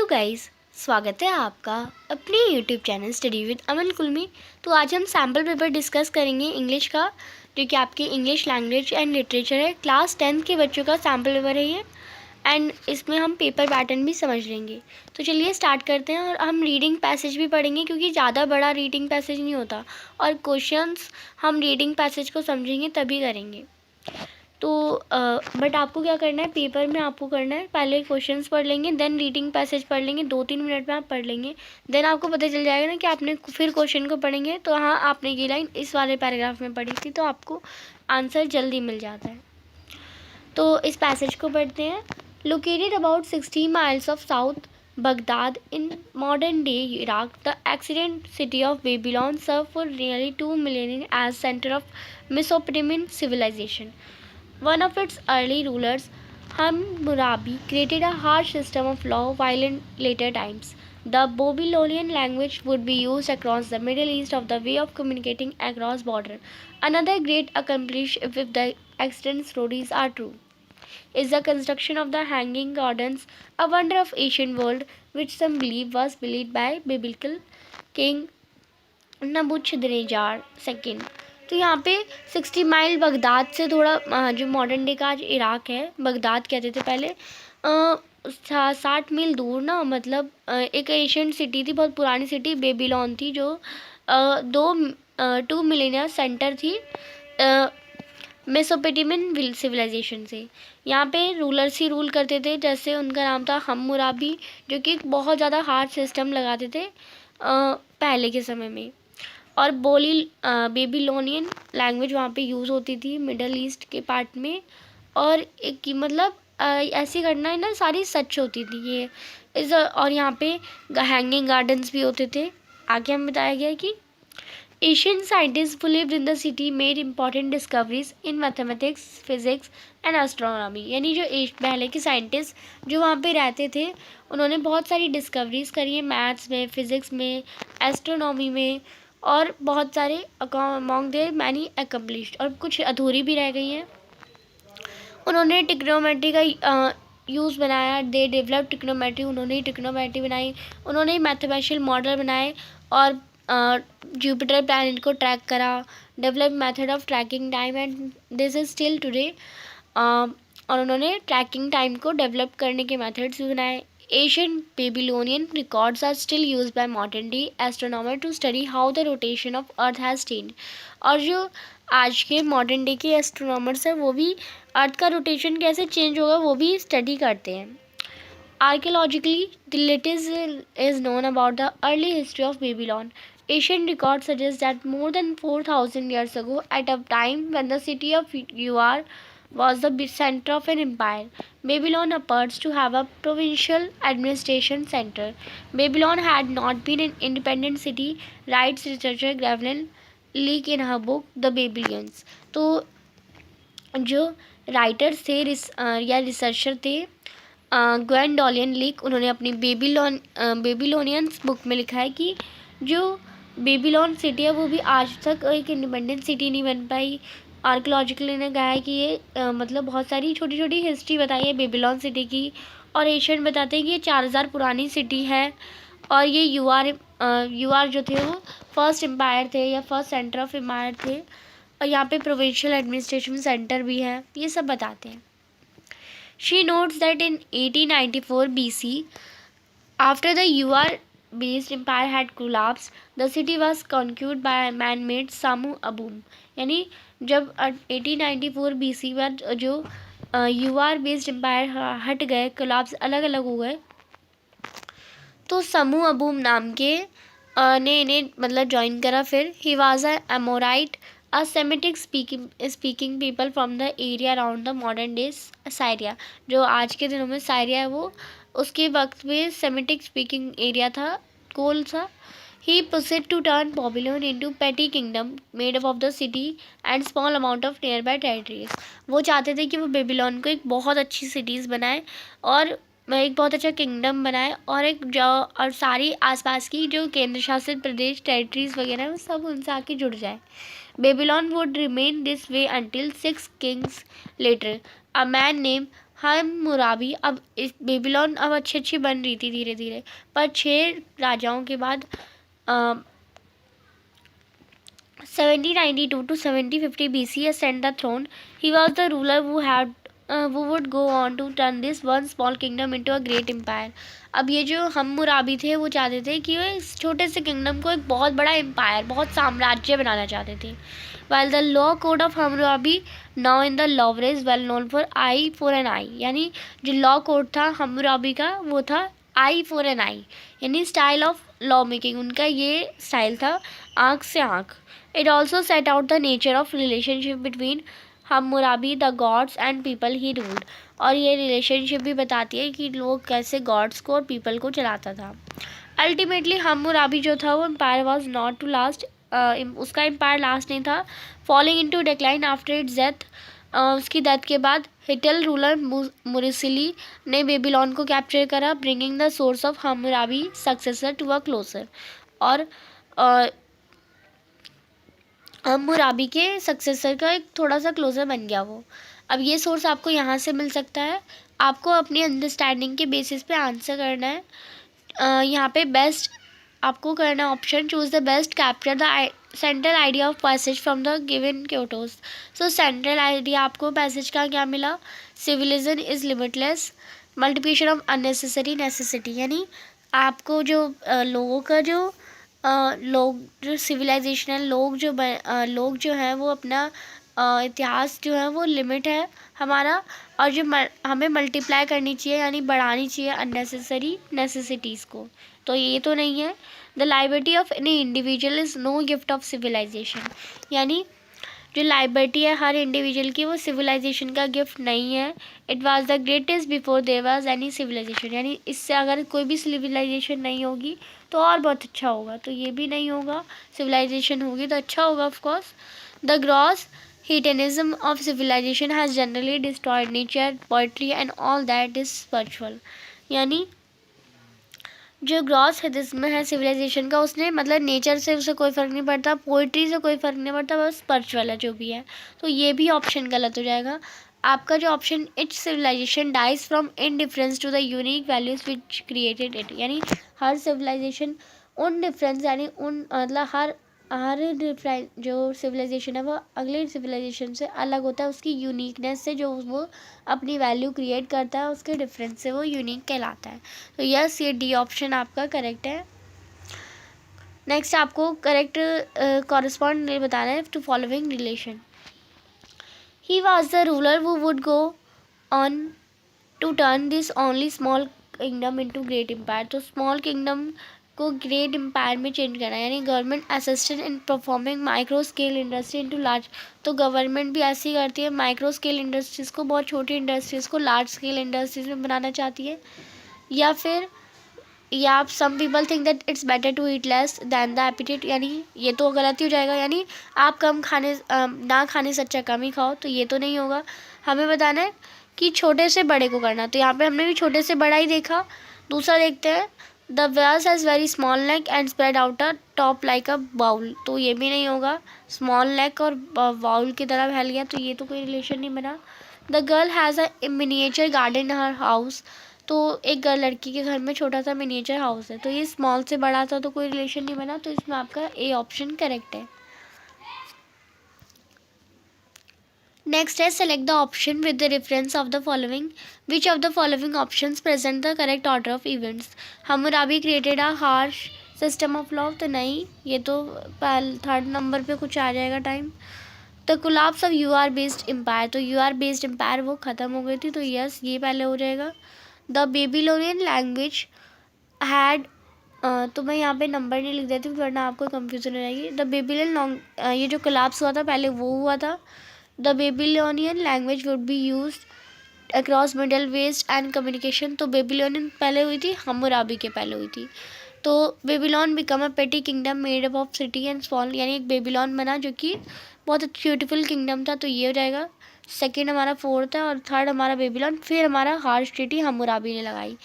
Hello guys, स्वागत है आपका अपने यूट्यूब चैनल स्टडी विद अमन कुल में। तो आज हम सैम्पल पेपर डिस्कस करेंगे इंग्लिश का, जो कि आपकी इंग्लिश लैंग्वेज एंड लिटरेचर है। क्लास 10th के बच्चों का सैम्पल पेपर है ये, एंड इसमें हम पेपर पैटर्न भी समझ लेंगे। तो चलिए स्टार्ट करते हैं। और हम रीडिंग पैसेज भी पढ़ेंगे, क्योंकि ज़्यादा बड़ा रीडिंग पैसेज नहीं होता, और क्वेश्चंस हम रीडिंग पैसेज को समझेंगे तभी करेंगे। तो बट आपको क्या करना है, पेपर में आपको करना है, पहले क्वेश्चंस पढ़ लेंगे, देन रीडिंग पैसेज पढ़ लेंगे, 2-3 मिनट में आप पढ़ लेंगे। देन आपको पता चल जाएगा ना कि आपने फिर क्वेश्चन को पढ़ेंगे, तो हाँ आपने ये लाइन इस वाले पैराग्राफ में पढ़ी थी, तो आपको आंसर जल्दी मिल जाता है। तो इस पैसेज को पढ़ते हैं। Located about 60 miles of south Baghdad in modern day Iraq, the ancient city of Babylon served for nearly 2 millennia as center of Mesopotamian civilization. One of its early rulers, Hammurabi, created a harsh system of law while in later times. The Babylonian language would be used across the Middle East of the way of communicating across border. Another great accomplishment, if the extant stories are true, is the construction of the Hanging Gardens, a wonder of ancient world, which some believe was built by biblical king Nebuchadnezzar second. तो यहाँ पे 60 mile Baghdad से थोड़ा जो modern day का आज Iraq है, Baghdad कहते थे पहले, 60 मील दूर ना, मतलब एक एशियंट सिटी थी, बहुत पुरानी सिटी बेबीलोन थी, जो 2 मिलेनिया सेंटर थी मेसोपोटामियन सिविलाइजेशन से। यहाँ पे रूलर्स ही रूल करते थे, जैसे उनका नाम था हम्मुराबी, जो कि बहुत ज़्यादा हार्ड सिस्टम लगाते थे पहले के समय में। और बेबीलोनियन लैंग्वेज वहाँ पे यूज़ होती थी मिडल ईस्ट के पार्ट में। और एक की मतलब ऐसी घटनाएं ना सारी सच होती थी ये और यहाँ पे हैंगिंग गार्डन्स भी होते थे। आगे हमें बताया गया कि Asian scientist who lived in the city made important discoveries in mathematics, physics and astronomy। यानी जो पहले के साइंटिस्ट जो वहाँ पे रहते थे, उन्होंने बहुत सारी डिस्कवरीज करी है मैथ्स में, फिज़िक्स में, एस्ट्रोनॉमी में, और बहुत सारे अमॉन्ग देयर मैनी अकम्प्लिश्ड, और कुछ अधूरी भी रह गई हैं। उन्होंने टिक्नोमेट्री का यूज़ बनाया, दे डेवलप टिक्नोमेट्री, उन्होंने ही टिक्नोमेट्री बनाई, उन्होंने ही मैथमेटिकल मॉडल बनाए, और जुपिटर प्लैनेट को ट्रैक करा, develop method of tracking time, and this is still today. और उन्होंने ट्रैकिंग टाइम को डेवलप करने के मेथड्स भी बनाए। Asian Babylonian records are still use by modern day astronomer to study how the rotation of earth has change. और जो आज के मॉडर्न डे के एस्ट्रोनॉमर्स हैं, वो भी अर्थ का रोटेशन कैसे चेंज होगा वो भी स्टडी करते हैं। Archaeologically, the latest is known about the early history of Babylon. Ancient records suggest that more than 4,000 years ago, at a time when the city of Ur was the center of an empire, Babylon appears to have a provincial administration center. Babylon had not been an independent city, writes researcher Gravelin Leak in her book The Babylonians. तो जो writers थे या researcher थे ग्वेंडोलियन leak, उन्होंने अपनी Babylonians book में लिखा है कि जो बेबीलोन सिटी है वो भी आज तक एक इंडिपेंडेंट सिटी नहीं बन पाई। आर्कियोलॉजिकली ने कहा है कि ये मतलब बहुत सारी छोटी छोटी हिस्ट्री बताई है बेबीलोन सिटी की, और एशियन बताते हैं कि ये 4000 पुरानी सिटी है, और ये यूआर जो थे वो फर्स्ट एम्पायर थे या फर्स्ट सेंटर ऑफ एम्पायर थे, और यहाँ पे प्रोविंशियल एडमिनिस्ट्रेशन सेंटर भी है, ये सब बताते हैं। She notes that in 1894 BC, after the UR-based empire had collapsed, the city was conquered by man-made Samu Abum। यानी जब 1894 BC बाद जो UR-based empire हट गए, कोलैप्स अलग अलग हो गए, तो समू अबूम नाम के ने इन्हें मतलब ज्वाइन करा। फिर he was a Amorite, a Semitic speaking people from the area around the modern day Syria। जो आज के दिनों में साइरिया है, वो उसके वक्त में सेमिटिक स्पीकिंग एरिया था, कोल था। He proceeded to turn Babylon into petty kingdom made up of the city and small amount of nearby territories। वो चाहते थे कि वो बेबीलोन को एक बहुत अच्छी सिटीज़ बनाए, और एक बहुत अच्छा किंगडम बनाए, और सारी आसपास की जो केंद्र शासित प्रदेश टेरिटरीज वगैरह हैं, वो सब उनसे आके जुड़ जाए। Babylon would remain this way until 6 kings later, a man named Hammurabi अब इस बेबीलोन अब अच्छी बन रही थी धीरे धीरे, पर 6 राजाओं के बाद 1792 to 1750 BC ascend the throne. He was the ruler who would go on to turn this one small kingdom into a great empire. अब ये जो हम्मुराबी थे वो चाहते थे कि वो इस छोटे से किंगडम को एक बहुत बड़ा एम्पायर, बहुत साम्राज्य बनाना चाहते थे. While the law code of Hammurabi, now in the Louvre, is well known for eye for an eye. यानी जो लॉ कोड था हम्मुराबी का वो था आई फॉर एन आई, यानी स्टाइल ऑफ लॉ मेकिंग. उनका ये स्टाइल था आँख से आँख. It also set out the nature of relationship between Hammurabi, the gods and people he ruled. और ये रिलेशनशिप भी बताती है कि लोग कैसे गॉड्स को और पीपल को चलाता था. अल्टीमेटली हम्मुराबी जो था वो empire was not to last, उसका एम्पायर लास्ट नहीं था. Falling into decline after its death, उसकी डेथ के बाद हिटल रूलर मुरिसिली ने बेबीलोन को कैप्चर करा, bringing the source of Hammurabi successor to a closure. और हम्मुराबी के सक्सेसर का एक थोड़ा सा क्लोजर बन गया वो. अब ये सोर्स आपको यहाँ से मिल सकता है. आपको अपनी अंडरस्टैंडिंग के बेसिस पे आंसर करना है. यहाँ पे बेस्ट आपको करना option choose the best capture the central idea of passage from the given quotes. So central idea आपको पैसेज का क्या मिला? Civilization is limitless, multiplication of unnecessary necessity. यानी आपको जो लोगों का जो लोग जो सिविलाइजेशन है, लोग जो हैं वो अपना इतिहास जो है वो लिमिट है हमारा, और जो हमें मल्टीप्लाई करनी चाहिए यानी बढ़ानी चाहिए अननेसेसरी नेसेसिटीज़ को, तो ये तो नहीं है. The liberty of any individual is no gift of civilisation. यानी जो लाइबर्टी है हर इंडिविजुअल की वो सिविलाइजेशन का गिफ्ट नहीं है. It was the greatest before there was any civilisation. यानी इससे अगर कोई भी सिविलाइजेशन नहीं होगी तो और बहुत अच्छा होगा, तो ये भी नहीं होगा. सिविलाइजेशन होगी तो अच्छा होगा of course. The gross hedonism of civilization has generally destroyed nature, poetry and all that is spiritual. यानी जो ग्रॉस हेडिज्म है सिविलाइजेशन का, उसने मतलब नेचर से उसे कोई फ़र्क नहीं पड़ता, पोइट्री से कोई फ़र्क नहीं पड़ता, बस स्पिरिचुअल है जो भी है. तो ये भी ऑप्शन गलत हो जाएगा. आपका जो option its civilisation dies from indifference to the unique values which created it. यानी हर सिविलाइजेशन उन डिफरेंस यानी उन मतलब हर डिफरेंट जो सिविलाइजेशन है वो अगले सिविलाइजेशन से अलग होता है उसकी यूनिकनेस से, जो वो अपनी वैल्यू क्रिएट करता है उसके डिफरेंस से वो यूनिक कहलाता है. तो यस, ये डी ऑप्शन आपका करेक्ट है. नेक्स्ट आपको करेक्ट कॉरेस्पॉन्ड बताना है to following relation. He was the ruler who would go on to turn this only small kingdom into great empire. तो स्मॉल किंगडम को ग्रेट एम्पायर में change करना है. यानी government assistant in performing micro scale industry into large. तो government भी ऐसी करती है, माइक्रो स्केल इंडस्ट्रीज़ को, बहुत छोटी इंडस्ट्रीज़ को लार्ज स्केल इंडस्ट्रीज में बनाना चाहती है. या फिर या some people think that it's better to eat less than the appetite. यानी ये तो गलत ही हो जाएगा. यानी आप कम खाने ना खाने से अच्छा कम ही खाओ, तो ये तो नहीं होगा. हमें बताना है कि छोटे से बड़े को करना. तो यहाँ पे हमने भी छोटे से बड़ा ही देखा. दूसरा देखते हैं the vase has very small neck and spread out a top like a bowl. तो ये भी नहीं होगा. स्मॉल नेक और बाउल की तरह फैल गया, तो ये तो कोई रिलेशन नहीं बना. The girl has a miniature garden in her house. तो एक लड़की के घर में छोटा सा मिनिएचर हाउस है, तो ये स्मॉल से बड़ा था तो कोई रिलेशन नहीं बना. तो इसमें आपका ए ऑप्शन करेक्ट है. नेक्स्ट है select the option with the reference of the following. Which of the following options present the correct order of events. Hammurabi created a harsh system of law. तो नहीं, ये तो third number पे कुछ आ जाएगा time. The collapse of U R based empire. तो U R based empire वो ख़त्म हो गई थी, तो यस ये पहले हो जाएगा. द बेबीलोनियन लैंग्वेज हैड, तो मैं यहाँ पे नंबर नहीं लिख देती हूँ वरना आपको कन्फ्यूजन हो जाएगी. द बेबीलोन ये जो कोलैप्स हुआ था पहले वो हुआ था. The Babylonian language would be use across middle west and communication. तो बेबीलोनियन पहले हुई थी, हम्मुराबी के पहले हुई थी. तो Babylon become a petty kingdom made up of city and small. यानी एक बेबीलोन बना जो कि बहुत ब्यूटीफुल किंगडम था, तो ये हो जाएगा. सेकेंड हमारा फोर्थ है और थर्ड हमारा बेबीलोन. फिर हमारा हार्श सिटी हम्मुराबी ने लगाई.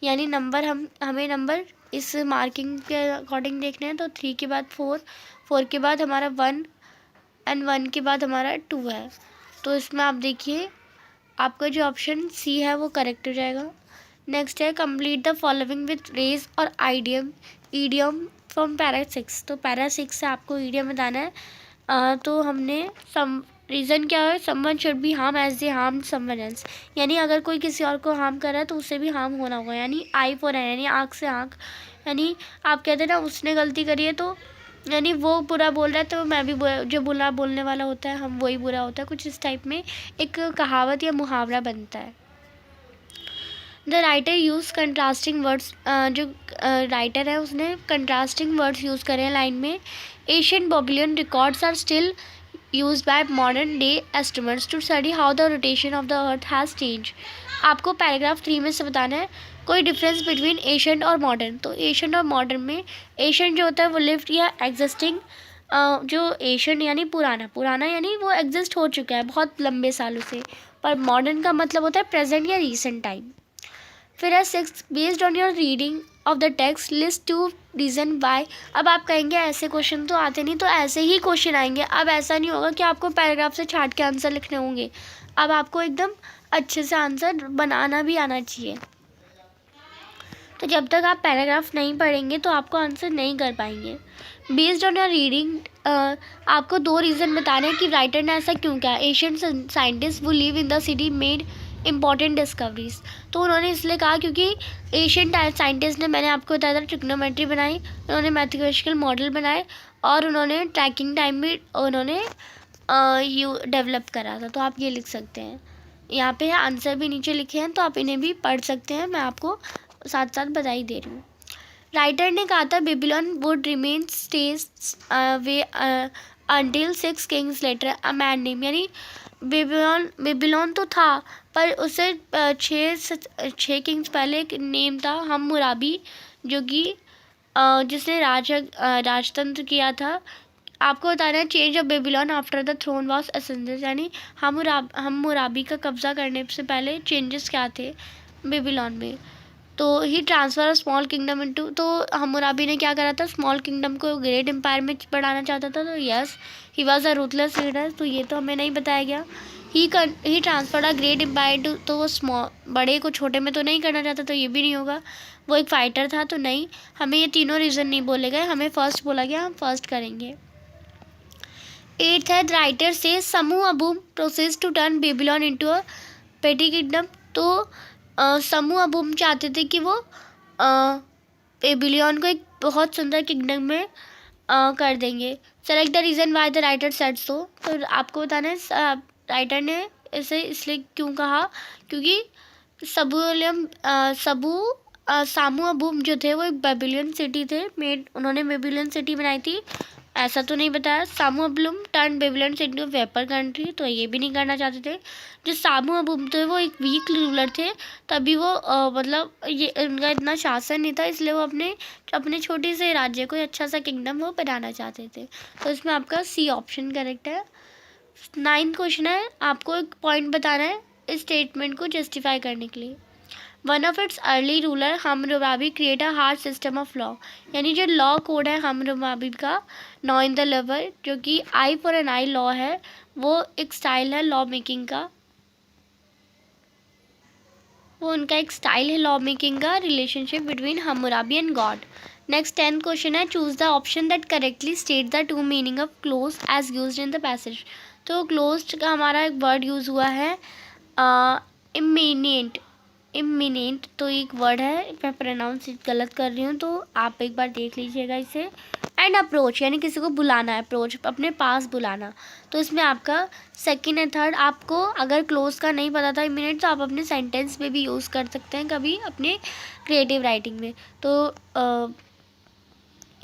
यानी नंबर हमें नंबर इस मार्किंग के अकॉर्डिंग देखने हैं. तो 3 के बाद 4, 4 के बाद हमारा 1 एंड 1 के बाद हमारा 2 है. तो इसमें आप देखिए आपका जो ऑप्शन सी है वो करेक्ट हो जाएगा। नेक्स्ट है complete the following with rage और आइडियम ईडियम फ्रॉम पैरा 6। तो पैरा 6 से आपको ईडियम बताना है। तो हमने सम रीज़न क्या है, someone should be harm as they harm someone else, यानी अगर कोई किसी और को हार्म कर रहा है तो उसे भी हार्म होना होगा, यानी आई फॉर आई, यानी आँख से आँख। यानी आप कहते हैं ना उसने गलती करी है तो यानी वो बुरा बोल रहा है तो मैं भी जो बुरा बोलने वाला होता है हम वही बुरा होता है, कुछ इस टाइप में एक कहावत या मुहावरा बनता है। The writer use contrasting words, जो राइटर है उसने कंट्रास्टिंग वर्ड्स यूज़ करे हैं लाइन में। Asian Babylonian records are still used by modern day astronomers to study how the rotation of the earth has changed। आपको पैराग्राफ 3 में से बताना है कोई डिफरेंस बिटवीन एशियंट और मॉडर्न। तो एशियंट और मॉडर्न में एशियंट जो होता है वो लिव्ड या एग्जिस्टिंग, जो एशियंट यानी पुराना यानी वो एग्जिस्ट हो चुका है बहुत लंबे सालों से, पर मॉडर्न का मतलब होता है प्रेजेंट या रीसेंट टाइम। फिर है 6 based on your reading of the text list two reason why. अब आप कहेंगे ऐसे क्वेश्चन तो आते नहीं, तो ऐसे ही क्वेश्चन आएंगे। अब ऐसा नहीं होगा कि आपको पैराग्राफ से छाट के आंसर लिखने होंगे, अब आपको एकदम अच्छे से आंसर बनाना भी आना चाहिए। तो जब तक आप पैराग्राफ नहीं पढ़ेंगे तो आपको आंसर नहीं कर पाएंगे। बेस्ड ऑन योर रीडिंग आपको 2 रीज़न बताने हैं कि राइटर ने ऐसा क्यों किया। एशियंट साइंटिस्ट वो live in the city made important discoveries. तो उन्होंने इसलिए कहा क्योंकि एशियन साइंटिस्ट ने, मैंने आपको बताया था, ट्रिग्नोमेट्री बनाई, उन्होंने मैथमेटिकल मॉडल बनाए और उन्होंने ट्रैकिंग टाइम भी उन्होंने डेवलप करा था। तो आप ये लिख सकते हैं, यहाँ पे आंसर भी नीचे लिखे हैं तो आप इन्हें भी पढ़ सकते हैं, मैं आपको साथ साथ बधाई दे रही हूँ। राइटर ने कहा था Babylon would remain stage way until 6 kings later a man name, यानी बेबीलोन तो था पर उसे 6 किंग्स पहले एक नेम था हम्मुराबी, जो कि जिसने राजतंत्र किया था। आपको बताना है change of Babylon after the throne was ascended, यानी हम्मुराबी का कब्जा करने से पहले चेंजेस क्या थे बेबीलोन में। तो he transfer small kingdom into, तो हम्मुराबी ने क्या करा था, स्मॉल किंगडम को ग्रेट एम्पायर में बढ़ाना चाहता था। तो yes he was a ruthless leader, तो ये तो हमें नहीं बताया गया। He transferred a great empire to, तो वो बड़े को छोटे में तो नहीं करना चाहता, तो ये भी नहीं होगा। वो एक फाइटर था, तो नहीं, हमें ये तीनों रीज़न नहीं बोले गए, हमें फर्स्ट बोला गया, हम फर्स्ट करेंगे। 8th है राइटर से Sumu Abum process to turn Babylon into a petty kingdom. तो समूह अबूम चाहते थे कि वो बेबीलोन को एक बहुत सुंदर किंगडम में कर देंगे। Select the reason why the writer said so. तो आपको बताना है राइटर ने इसे इसलिए क्यों कहा, क्योंकि सामू अबूम जो थे वो एक बेबीलोन सिटी थे, उन्होंने बेबीलोन सिटी बनाई थी, ऐसा तो नहीं बताया। Sumu Abum turn Babylon city of vapour country, तो ये भी नहीं करना चाहते थे। जो सामू अबूम थे वो एक वीक रूलर थे, तभी वो मतलब ये उनका इतना शासन नहीं था, इसलिए वो अपने छोटे से राज्य को अच्छा सा किंगडम वो बनाना चाहते थे। तो इसमें आपका सी ऑप्शन करेक्ट है। 9th क्वेश्चन है, आपको एक पॉइंट बताना है इस स्टेटमेंट को जस्टिफाई करने के लिए। One of its early ruler Hammurabi create a hard system of law, यानी जो लॉ कोड है हम्मुराबी का, नॉ इन द लेवल, जो कि I for an I law है, वो एक स्टाइल है लॉ मेकिंग का, वो उनका एक स्टाइल है लॉ मेकिंग का, relationship between Hammurabi and God. Next 10th question है, choose the option that correctly state the two meaning of close as used in the passage. तो क्लोज का हमारा एक वर्ड यूज़ हुआ है इमिनेंट, तो एक वर्ड है, मैं प्रोनाउंस गलत कर रही हूँ तो आप एक बार देख लीजिएगा इसे। एंड अप्रोच, यानी किसी को बुलाना है, अप्रोच अपने पास बुलाना। तो इसमें आपका सेकंड एंड थर्ड, आपको अगर क्लोज का नहीं पता था इमिनेंट, तो आप अपने सेंटेंस में भी यूज़ कर सकते हैं कभी अपने क्रिएटिव राइटिंग में। तो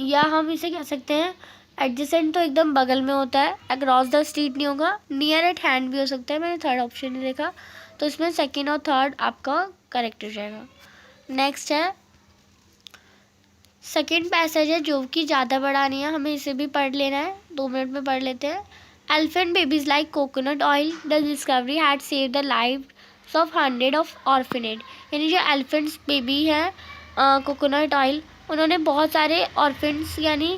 या हम इसे कह सकते हैं एडजेसेंट, तो एकदम बगल में होता है, अक्रॉस द स्ट्रीट नहीं होगा, नियर एट हैंड भी हो सकता है, मैंने थर्ड ऑप्शन नहीं देखा, तो इसमें सेकंड और थर्ड आपका करेक्ट हो जाएगा। नेक्स्ट है सेकंड पैसेज है जो कि ज़्यादा बड़ा नहीं है, हमें इसे भी पढ़ लेना है, 2 मिनट में पढ़ लेते हैं। Elephant babies like coconut oil, the discovery had save the life of 100 of orphanage, यानी जो एलिफेंट्स बेबी है कोकोनट ऑयल, उन्होंने बहुत सारे ऑर्फिन्स, यानी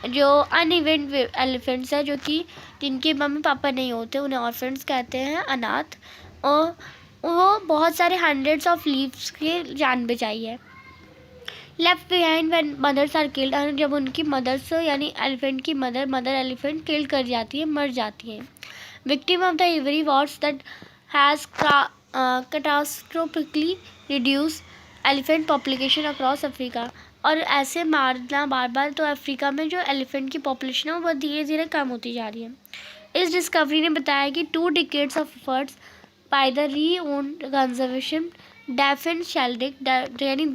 जो अनइवेंट एलिफेंट्स है, जो कि जिनके मम्मी पापा नहीं होते, उन्हें ऑर्फेंस कहते हैं, अनाथ, और वो बहुत सारे हंड्रेड्स ऑफ लीव्स के जान बचाई है। Left behind when mothers are killed, और जब उनकी मदर्स यानी एलिफेंट की मदर एलिफेंट किल कर जाती है, मर जाती है। Victim of the ivory wars that has catastrophically reduce elephant population across Africa. और ऐसे मारना बार बार, तो अफ्रीका में जो एलिफेंट की पॉपुलेशन है वो बहुत धीरे धीरे कम होती जा रही है। इस डिस्कवरी ने बताया कि 2 decades of efforts by the री ओन्ड कंजर्वेशन डेफिन शेल्ड्रिक, यानी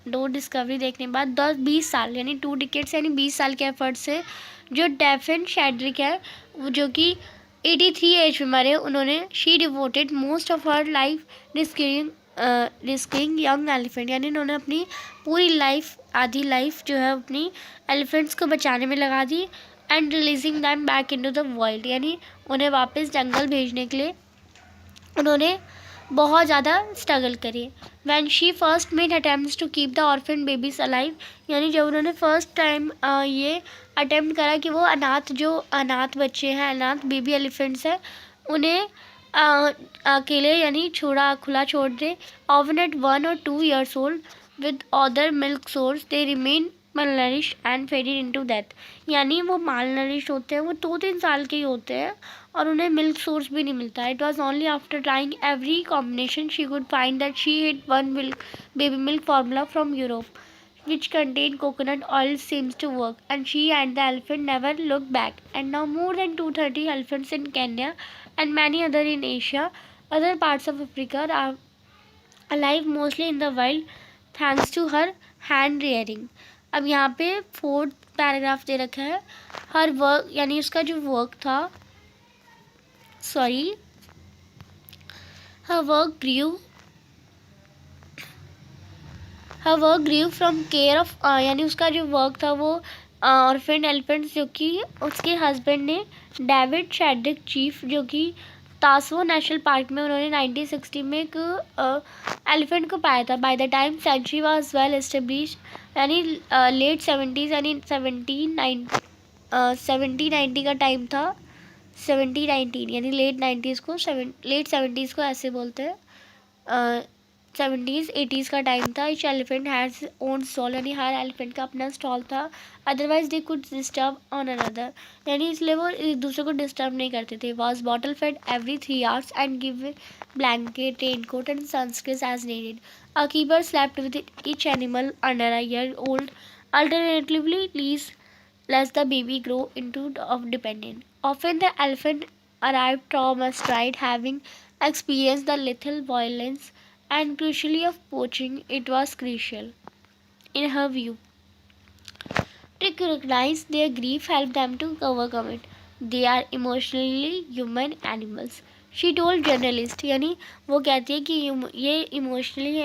दो डिस्कवरी देखने के बाद 10-20 साल यानी 2 decades यानी 20 साल के एफर्ट से जो डेफिन शेल्ड्रिक है, जो कि 83 एज में मरे, उन्होंने she devoted most of her life risking young elephant, यानी उन्होंने अपनी पूरी लाइफ, आधी लाइफ जो है अपनी एलिफेंट्स को बचाने में लगा दी। And releasing them back into the world, यानी उन्हें वापस जंगल भेजने के लिए उन्होंने बहुत ज़्यादा स्ट्रगल करी। When she first made attempts to keep the orphan babies alive, यानी जब उन्होंने फर्स्ट टाइम ये अटैम्प्ट करा कि वो अनाथ बच्चे हैं, अनाथ बेबी एलिफेंट्स हैं, उन्हें अकेले यानी खुला छोड़ दे। ऑवन at 1 or 2 years old with other milk source they remain malnourished and faded into death, यानी वो मालनरिश होते हैं, वो 2-3 साल के ही होते हैं और उन्हें मिल्क सोर्स भी नहीं मिलता है। It was only after trying every combination she could find that she hit one baby milk formula from Europe which contained coconut oil seems to work, and she and the elephant never looked back. And now more than 230 elephants in Kenya and many other in Asia, other parts of Africa are alive mostly in the wild thanks to her hand rearing. अब यहाँ पे 4th paragraph दे रखा है, her work यानी उसका जो work था, sorry, her work grew from care of यानी उसका जो वर्क था वो ऑर्फन एलिफेंट्स, जो कि उसके हस्बैंड ने डेविड शेड्रिक चीफ, जो कि तासवो नेशनल पार्क में उन्होंने 1960 में एक एलिफेंट को पाया था। By the time century was well establish, यानी लेट 70s यानी 1790 का टाइम था। 1719 यानी लेट 90s को लेट 70s को ऐसे बोलते हैं। 70s 80s का टाइम था। Each elephant has own stall, यानी हर एलिफेंट का अपना स्टॉल था। Otherwise they could disturb on another, यानी इसलिए वो एक दूसरे को डिस्टर्ब नहीं करते थे। Was bottle fed every 3 hours and give blanket, raincoat and sunscreen as needed. A keeper slapped with each animal under a year old, alternatively lets the baby grow into of dependent. Often the elephant arrived traumatized, having experienced the lethal violence and crucially of poaching. It was crucial, in her view, to recognize their grief, help them to overcome it. They are emotionally human animals. She told journalist, यानी वो कहती है कि ये emotionally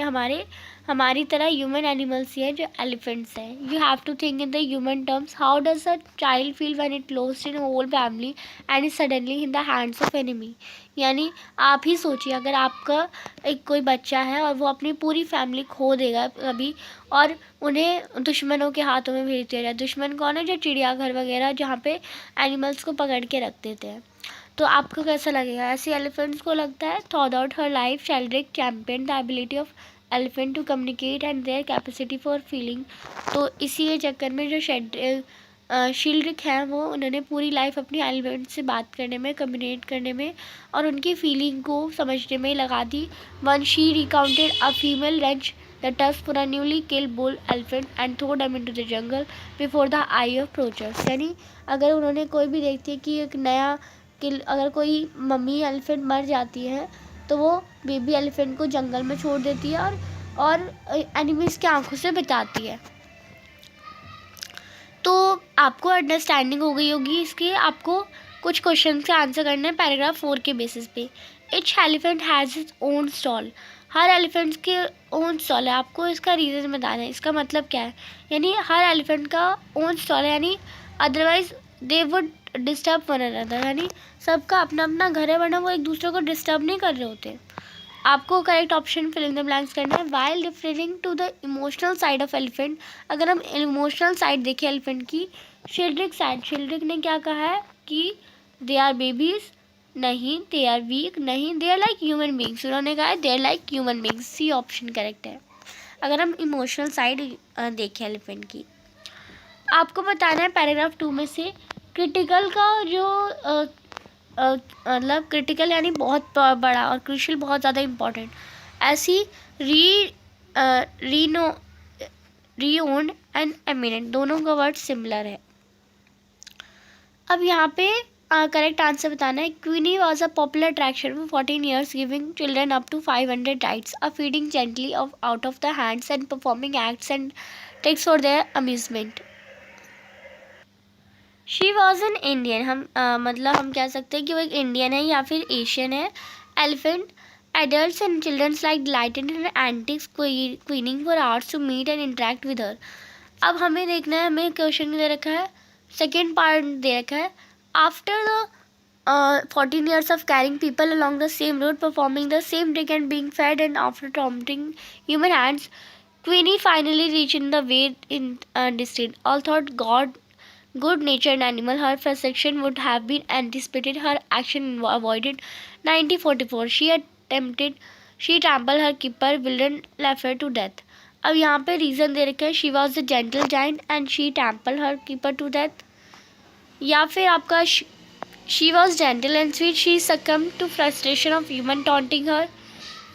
हमारी तरह human animals ही है जो एलिफेंट्स हैं। You have to think in the human terms. How does a child feel when it lost in whole family and is suddenly in the hands of enemy, यानी आप ही सोचिए अगर आपका एक कोई बच्चा है और वो अपनी पूरी फैमिली खो देगा कभी और उन्हें दुश्मनों के हाथों में भेज दिया जाए। दुश्मन कौन है? जो चिड़ियाघर वगैरह जहाँ पे एनिमल्स को पकड़ के रख देते हैं, तो आपको कैसा लगेगा? ऐसे एलिफेंट्स को लगता है। Thought out her life Sheldrick champion the ability of elephant to communicate and their capacity for feeling. तो इसी के चक्कर में जो शील्ड्रिक हैं वो उन्होंने पूरी लाइफ अपनी एलिफेंट से बात करने में, कम्युनिकेट करने में और उनकी फीलिंग को समझने में लगा दी। When she recounted a female wrench the tusk for a newly killed bull elephant and throw them into the jungle before the eye of poachers, यानी अगर उन्होंने कोई भी देखती है कि एक नया अगर कोई मम्मी एलिफेंट मर जाती है तो वो बेबी एलिफेंट को जंगल में छोड़ देती है और एनिमीज की आंखों से बचाती है। तो आपको अंडरस्टैंडिंग हो गई होगी इसकी। आपको कुछ क्वेश्चन के आंसर करना है पैराग्राफ 4 के बेसिस पे। Etch elephant has its own stall, her elephants के ओन स्टॉल है। आपको इसका रीज़न बताना है, इसका मतलब क्या है? यानी हर एलिफेंट का ओन स्टॉल है, यानी otherwise they would disturb one another, यानी सबका अपना अपना घर है वरना वो एक दूसरे को डिस्टर्ब नहीं कर रहे होते। आपको correct option fill in the blanks करना है। While referring to the emotional side of elephant, अगर हम इमोशनल साइड देखें एलिफेंट की, शील्ड्रिक साइड, शील्ड्रिक ने क्या कहा है कि दे आर बेबीज नहीं, दे आर वीक नहीं, they are like human beings. उन्होंने कहा है they are like human beings, C option correct है अगर हम इमोशनल साइड देखें एलिफेंट की। आपको बताना है पैराग्राफ 2 में से क्रिटिकल का जो मतलब क्रिटिकल यानी बहुत बड़ा और क्रूशियल बहुत ज़्यादा इम्पॉर्टेंट, ऐसी रीनो रीओन्ड एंड एमिनेंट दोनों का वर्ड सिमिलर है। अब यहाँ पे करेक्ट आंसर बताना है। Queenie was a popular attraction for 14 years, giving children up to 500 rides, feeding gently out of the hands and performing acts and tricks for their amusement. She was an Indian, हम मतलब हम कह सकते हैं कि वो एक इंडियन है या फिर एशियन है। Elephant adults and childrens like delighted in antics queening for hours to meet and interact with her. अब हमें देखना है, हमें क्वेश्चन दे रखा है, सेकेंड पार्ट दे रखा है, after the 14 years of carrying people along the same road, performing the same trick and being fed, and after prompting human hands, Queenie finally reached in the way in distant. All thought God good-natured animal, her frustration would have been anticipated, her action avoided. 1944, she trampled her keeper, villain left her to death. अब यहाँ पे reason दे रखा है, she was the gentle giant and she trampled her keeper to death, या फिर आपका she was gentle and sweet, she succumb to frustration of human taunting her,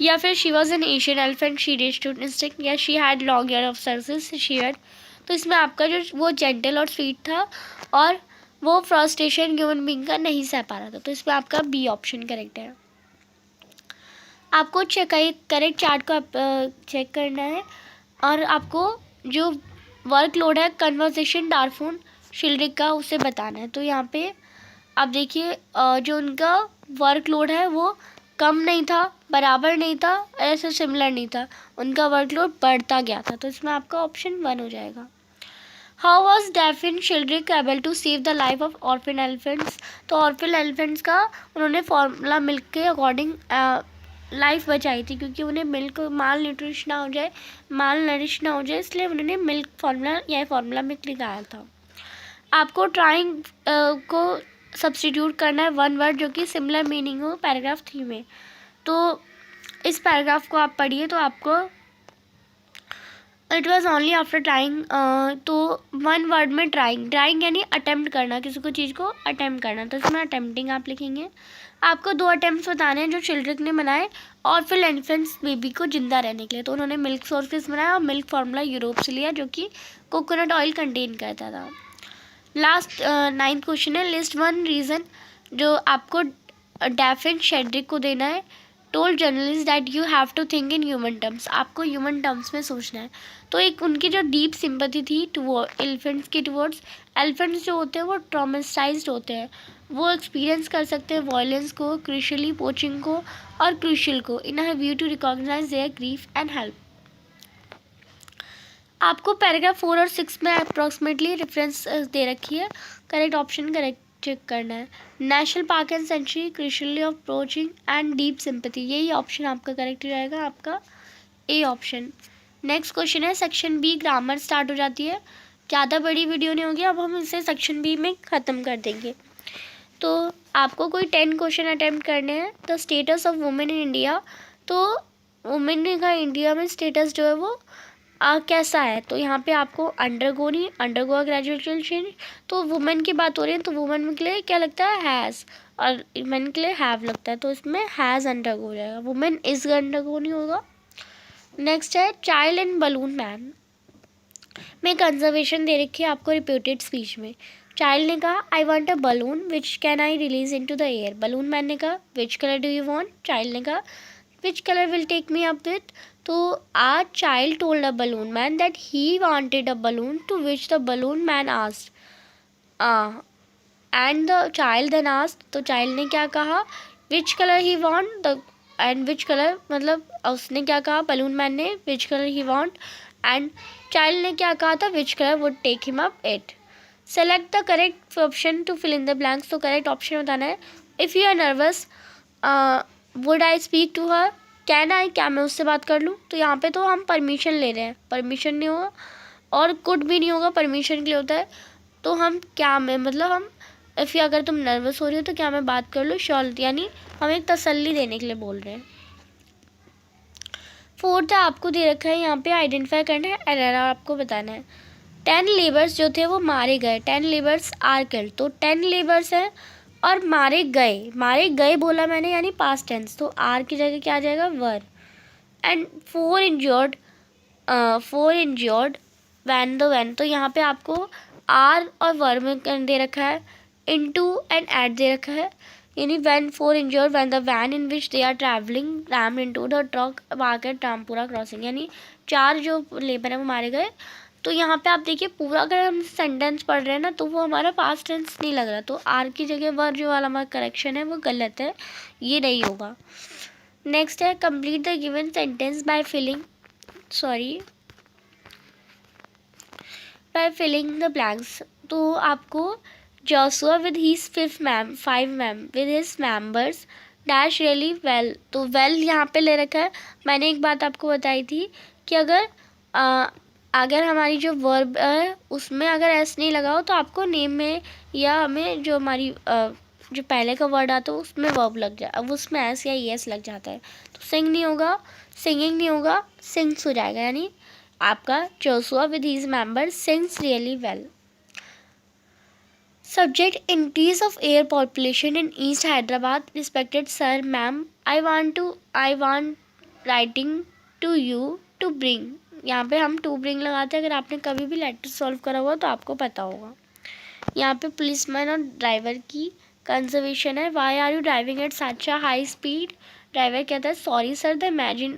या फिर she was an Asian elephant, she reached to instinct, या she had long hair of service, she had. तो इसमें आपका जो वो जेंटल और sweet था और वो फ्रस्ट्रेशन ह्यूमन बीइंग का नहीं सह पा रहा था, तो इसमें आपका बी ऑप्शन करेक्ट है। आपको करेक्ट चार्ट को आप चेक करना है और आपको जो वर्कलोड है कन्वर्सेशन डार्फून शिल्ड्रिक का उसे बताना है। तो यहाँ पे आप देखिए जो उनका वर्कलोड है वो कम नहीं था, बराबर नहीं था, ऐसे सिमिलर नहीं था, उनका वर्कलोड बढ़ता गया था, तो इसमें आपका ऑप्शन 1 हो जाएगा। How was Daphne Sheldrick able to save the life of orphan elephants. तो ऑर्फन एलिफेंट्स का उन्होंने फॉर्मूला मिल्क के अकॉर्डिंग लाइफ बचाई थी, क्योंकि उन्हें मिल्क माल न्यूट्रिश ना हो जाए, माल नरिश ना हो जाए, इसलिए उन्होंने मिल्क फार्मूला या फार्मूला मिल्क निकाला था। आपको ट्राइंग को सब्सटीट्यूट करना है 1 वर्ड जो कि सिमिलर मीनिंग हो पैराग्राफ 3 में। तो इस पैराग्राफ को आप पढ़िए तो आपको it was only after trying, तो 1 वर्ड में ट्राइंग यानी अटेम्प्ट करना, किसी को चीज़ को अटेम्प्ट करना, तो इसमें अटेम्प्टिंग आप लिखेंगे। आपको 2 अटेम्प्ट्स बताने हैं जो चिल्ड्रन ने बनाए और फिर एलिफेंट्स बेबी को जिंदा रहने के लिए, तो उन्होंने मिल्क सोर्सेस बनाया और मिल्क फार्मूला यूरोप से लिया जो कि कोकोनट ऑयल कंटेन करता था। लास्ट 9th क्वेश्चन है, लिस्ट 1 रीज़न जो आपको डेफिन शेड्रिक को देना है। Told journalist that you have to think in human terms, आपको ह्यूमन टर्म्स में सोचना है। तो एक उनकी जो डीप सिंपैथी थी टुवर्ड एलिफेंट्स के टुवर्ड्स, एलिफेंट्स जो होते हैं वो ट्रॉमेटाइज्ड होते हैं, वो एक्सपीरियंस कर सकते हैं वायलेंस को, क्रूशियली पोचिंग को और क्रूशियल को, in a view to recognise their grief and help. आपको पैराग्राफ 4 और 6 में अप्रॉक्सीमेटली रेफरेंस दे रखी है, करेक्ट ऑप्शन करेक्ट चेक करना है। National park and sanctuary, crucially approaching and deep sympathy, यही ऑप्शन आपका करेक्ट रहेगा, आपका ए ऑप्शन। नेक्स्ट क्वेश्चन है सेक्शन बी, ग्रामर स्टार्ट हो जाती है। ज़्यादा बड़ी वीडियो नहीं होगी, अब हम इसे सेक्शन बी में ख़त्म कर देंगे। तो आपको कोई 10 क्वेश्चन अटैम्प्ट करने हैं। The status of women in India, तो वुमेन का इंडिया में स्टेटस जो है वो कैसा है, तो यहाँ पे आपको अंडरगो ग्रेजुएशन चेंज, तो वुमेन की बात हो रही है तो वुमेन के लिए क्या लगता है हैज़, और मैन के लिए हैव लगता है, तो इसमें हैज़ अंडरगो हो जाएगा, वुमेन इज अंडरगो नहीं होगा। नेक्स्ट है चाइल्ड एंड बलून मैन में कंजर्वेशन दे रखी है आपको रिपीटेड स्पीच में। चाइल्ड ने कहा I want a balloon which can I release into the air. Balloon man ने कहा which colour do you want. Child ने कहा which colour will take me up with. तो a child told a balloon man that he wanted a balloon, to which the balloon man asked and the child then asked, तो child ने क्या कहा which color he want, the and which color, मतलब उसने क्या कहा balloon man ने which color he want and child ने क्या कहा था which color would take him up it. Select the correct option to fill in the blanks, तो correct option बताना है। if you are nervous would I speak to her, can I, क्या मैं उससे बात कर लूँ, तो यहाँ पे तो हम परमिशन ले रहे हैं, परमिशन नहीं होगा और कुड भी नहीं होगा, परमिशन के लिए होता है, तो हम क्या में मतलब हम इफ़ अगर तुम नर्वस हो रही हो तो क्या मैं बात कर लूँ, श्योरिटी, यानी हम एक तसल्ली देने के लिए बोल रहे हैं। फोर्थ आपको दे रखा है यहाँ पे आइडेंटिफाई करना है, एरर आपको बताना है। 10 लेबर्स जो थे वो मारे गए, 10 लेबर्स आर किल्ड, तो 10 लेबर्स हैं और मारे गए बोला मैंने, यानी पास्ट टेंस, तो आर की जगह क्या आ जाएगा, वर। एंड 4 इंजर्ड, 4 इंजर्ड वैन, तो यहाँ पे आपको आर और वर में दे रखा है, इनटू एंड एट दे रखा है, यानी when 4 injured when the van in which they are traveling rammed into the truck parked at Rampura crossing, यानी 4 जो लेबर हैं वो मारे गए। तो यहाँ पे आप देखिए पूरा अगर हम सेंटेंस पढ़ रहे हैं ना तो वो हमारा पास्ट टेंस नहीं लग रहा, तो आर की जगह वर जो वाला हमारा करेक्शन है वो गलत है, ये नहीं होगा। नेक्स्ट है complete the given sentence by filling the blanks. तो आपको Joshua with his 5 with his members dash really well, तो well यहाँ पे ले रखा है। मैंने एक बात आपको बताई थी कि अगर हमारी जो वर्ब है उसमें अगर एस नहीं लगाओ तो आपको नेम में या हमें जो हमारी जो पहले का वर्ड आता है उसमें वर्ब लग जाए, अब उसमें एस या एस लग जाता है, तो सिंग नहीं होगा, सिंगिंग नहीं होगा, सिंग्स हो जाएगा, यानी आपका Joshua with his members sings really well। Subject: increase of air population in East Hyderabad. Respected sir, ma'am, I want writing to you to bring। यहाँ पे हम to bring लगाते हैं, अगर आपने कभी भी लेटर सॉल्व करा हुआ तो आपको पता होगा। यहाँ पे पुलिसमैन और ड्राइवर की कंजर्वेशन है। Why are you driving at such a high speed? Driver कहता है sorry sir, the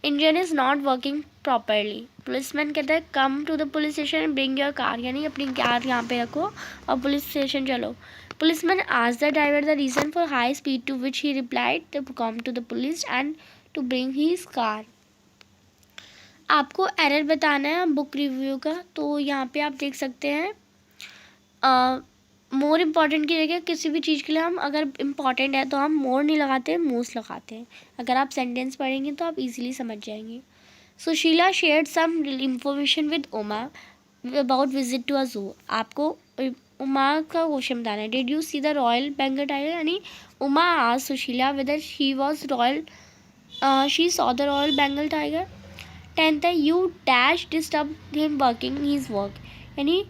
engine is not working properly. Policeman कहता है come to the police station and bring your car, यानी अपनी car यहाँ पे रखो और पुलिस स्टेशन चलो। Policeman asked the driver the reason for high speed, to which he replied to come to the police and to bring his car. आपको error बताना है बुक रिव्यू का, तो यहाँ पे आप देख सकते हैं मोर इम्पॉर्टेंट की जगह किसी भी चीज़ के लिए हम अगर इम्पॉर्टेंट है तो हम मोर नहीं लगाते हैं, मोस्ट लगाते हैं। अगर आप सेंटेंस पढ़ेंगे तो आप इजीली समझ जाएंगे। Sushila shared some information with Uma about visit to a zoo. आपको उमा का क्वेश्चन बताना है, did you see the royal Bengal tiger, यानी Uma asked Sushila whether she saw the royal Bengal tiger. 10th है you dash disturb him working his work, यानी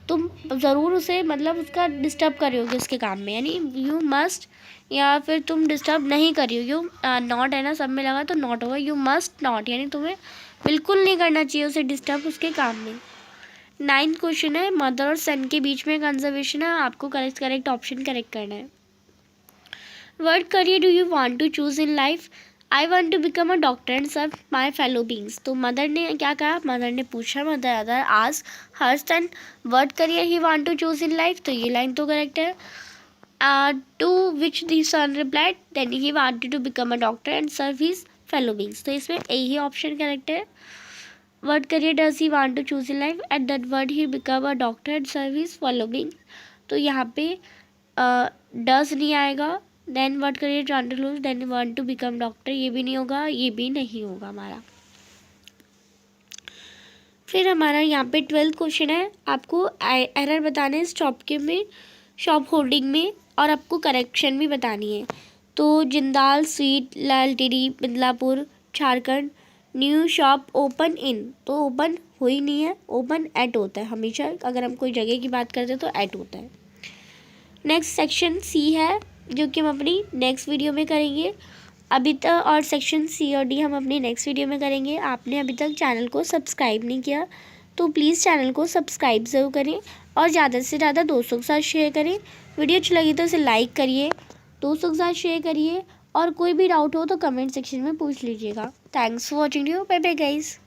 तुम ज़रूर उसे मतलब उसका डिस्टर्ब कर रही होगी उसके काम में, यानी यू मस्ट, या फिर तुम डिस्टर्ब नहीं कर रही हो, यू नॉट है ना, सब में लगा तो नॉट होगा, यू मस्ट नॉट, यानी तुम्हें बिल्कुल नहीं करना चाहिए उसे डिस्टर्ब उसके काम में। 9th क्वेश्चन है मदर और सन के बीच में कंजर्वेशन है, आपको करेक्ट ऑप्शन करेक्ट करना है। What career do you want to choose in life? I want to become a doctor and serve my fellow beings. तो मदर ने क्या कहा, मदर ने पूछा, मदर आज her son what career he want to choose in life, तो ये line तो करेक्ट है। To which the son replied then he wanted to become a doctor and serve his fellow beings, तो इसमें यही ऑप्शन करेक्ट है। What career does he want to choose in life, at that word he become a doctor and serve his fellow beings, तो यहाँ पे does नहीं आएगा। Then what career want to lose, then want to become doctor, ये भी नहीं होगा, ये भी नहीं होगा हमारा। फिर हमारा यहाँ पे 12th क्वेश्चन है, आपको एरर बताना है शॉप होल्डिंग में और आपको करेक्शन भी बतानी है। तो Jindal sweet LTD Badlapur Jharkhand new shop open in, तो ओपन हो ही नहीं है, ओपन एट होता है हमेशा, अगर हम कोई जगह की बात करते हैं तो एट होता है। नेक्स्ट सेक्शन सी है जो कि हम अपनी नेक्स्ट वीडियो में करेंगे अभी तक, और सेक्शन सी और डी हम अपनी नेक्स्ट वीडियो में करेंगे। आपने अभी तक चैनल को सब्सक्राइब नहीं किया तो प्लीज़ चैनल को सब्सक्राइब ज़रूर करें और ज़्यादा से ज़्यादा दोस्तों के साथ शेयर करें। वीडियो अच्छी लगी तो इसे लाइक करिए, दोस्तों के साथ शेयर करिए, और कोई भी डाउट हो तो कमेंट सेक्शन में पूछ लीजिएगा। Thanks for watching, bye bye guys.